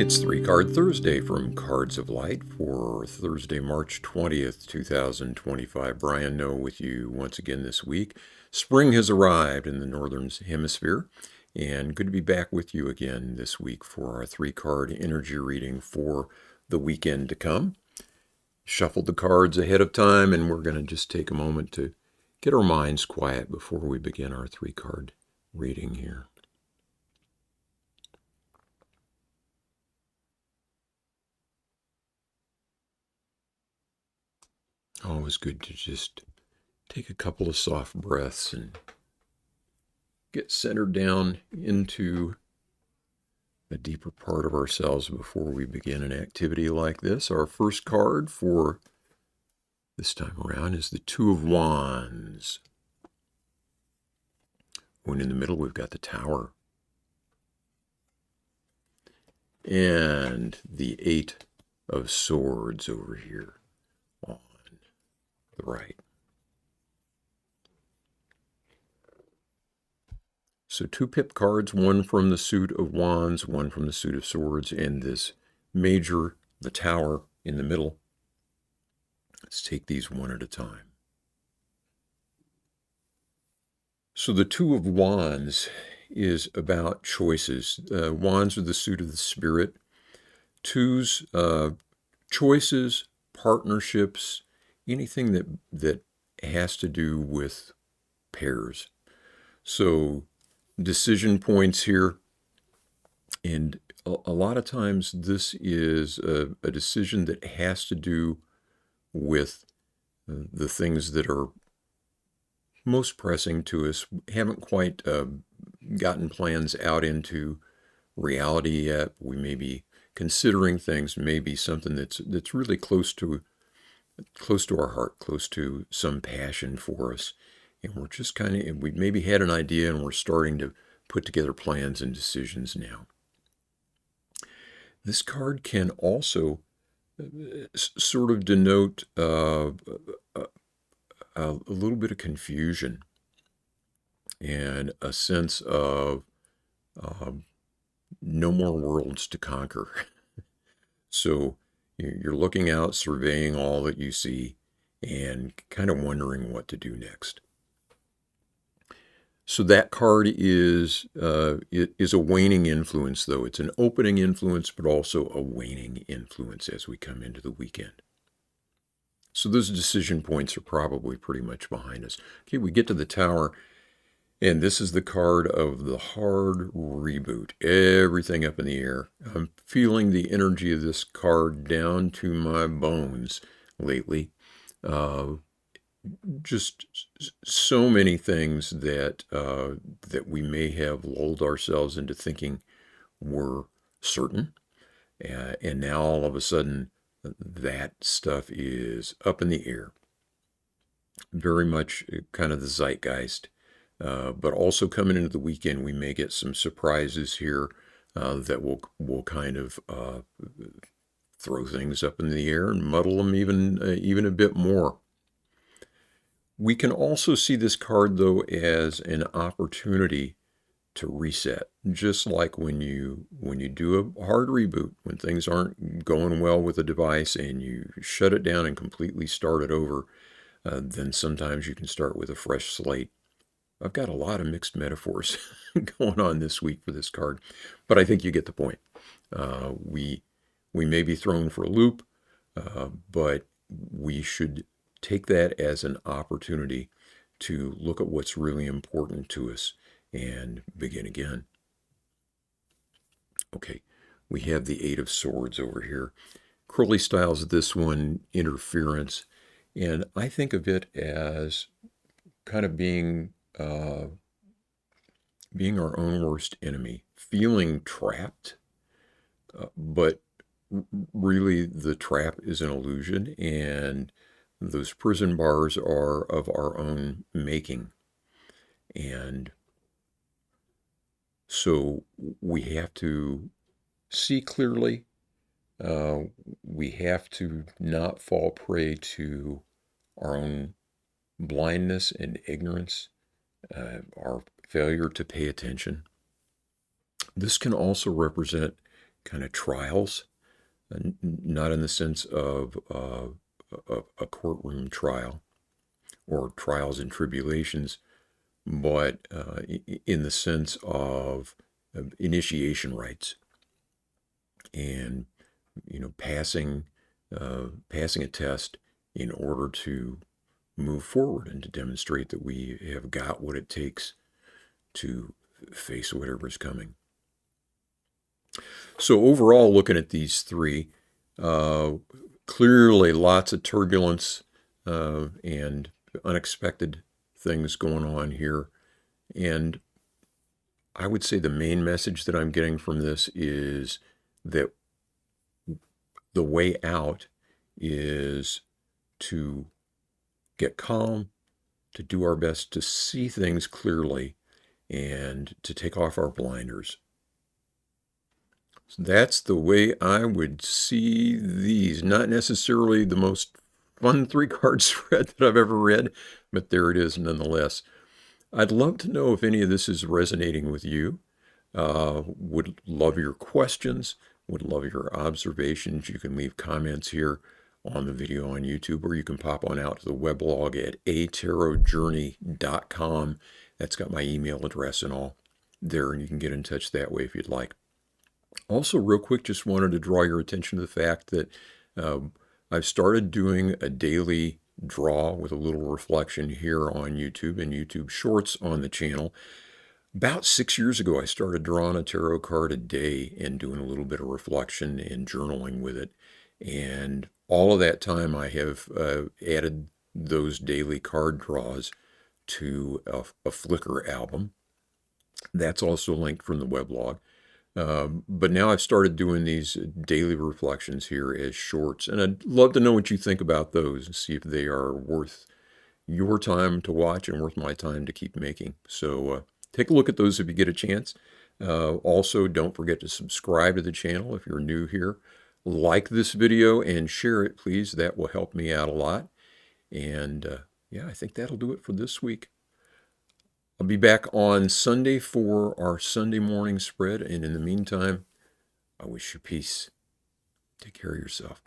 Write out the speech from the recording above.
It's 3 Card Thursday from Cards of Light for Thursday, March 20th, 2025. Brian Noe with you once again this week. Spring has arrived in the Northern Hemisphere, and good to be back with you again this week for our 3 card energy reading for the weekend to come. Shuffled the cards ahead of time, and we're going to just take a moment to get our minds quiet before we begin our 3 card reading here. Always good to just take a couple of soft breaths and get centered down into a deeper part of ourselves before we begin an activity like this. Our first card for this time around is the Two of Wands. When in the middle, we've got the Tower. And the Eight of Swords over here on the right. So 2 pip cards, one from the suit of wands, one from the suit of swords, and this major, the Tower, in the middle. Let's take these one at a time. So the Two of Wands is about choices. Wands are the suit of the spirit. Twos, choices, partnerships, anything that has to do with pairs. So decision points here, and a lot of times this is a decision that has to do with the things that are most pressing to us. Haven't quite gotten plans out into reality yet. We may be considering things, maybe something that's really close to our heart, close to some passion for us. And we're just we've maybe had an idea and we're starting to put together plans and decisions now. This card can also sort of denote a little bit of confusion and a sense of no more worlds to conquer. So you're looking out, surveying all that you see, and kind of wondering what to do next. So that card is a waning influence, though. It's an opening influence, but also a waning influence as we come into the weekend. So those decision points are probably pretty much behind us. Okay, we get to the Tower, and this is the card of the hard reboot. Everything up in the air. I'm feeling the energy of this card down to my bones lately. Just so many things that we may have lulled ourselves into thinking were certain, and now all of a sudden that stuff is up in the air. Very much kind of the zeitgeist, but also coming into the weekend, we may get some surprises here that will kind of throw things up in the air and muddle them even a bit more. We can also see this card, though, as an opportunity to reset. Just like when you do a hard reboot, when things aren't going well with a device and you shut it down and completely start it over, then sometimes you can start with a fresh slate. I've got a lot of mixed metaphors going on this week for this card, but I think you get the point. We may be thrown for a loop, but we should take that as an opportunity to look at what's really important to us and begin again. Okay, we have the Eight of Swords over here. Crowley styles this one interference, and I think of it as kind of being our own worst enemy, feeling trapped, but really the trap is an illusion, and those prison bars are of our own making. And so we have to see clearly. We have to not fall prey to our own blindness and ignorance, our failure to pay attention. This can also represent kind of trials, not in the sense of a courtroom trial or trials and tribulations, but in the sense of initiation rites and passing passing a test in order to move forward and to demonstrate that we have got what it takes to face whatever's coming. So overall, looking at these three, clearly lots of turbulence and unexpected things going on here. And I would say the main message that I'm getting from this is that the way out is to get calm, to do our best to see things clearly, and to take off our blinders. So that's the way I would see these. Not necessarily the most fun three-card spread that I've ever read, but there it is nonetheless. I'd love to know if any of this is resonating with you. Would love your questions, would love your observations. You can leave comments here on the video on YouTube, or you can pop on out to the weblog at atarotjourney.com. That's got my email address and all there, and you can get in touch that way if you'd like. Also, real quick, just wanted to draw your attention to the fact that I've started doing a daily draw with a little reflection here on YouTube and YouTube Shorts on the channel. About 6 years ago, I started drawing a tarot card a day and doing a little bit of reflection and journaling with it. And all of that time, I have added those daily card draws to a Flickr album. That's also linked from the weblog. But now I've started doing these daily reflections here as shorts, and I'd love to know what you think about those and see if they are worth your time to watch and worth my time to keep making. So take a look at those if you get a chance. Also, don't forget to subscribe to the channel if you're new here. Like this video and share it, please. That will help me out a lot. And yeah, I think that'll do it for this week. I'll be back on Sunday for our Sunday morning spread. And in the meantime, I wish you peace. Take care of yourself.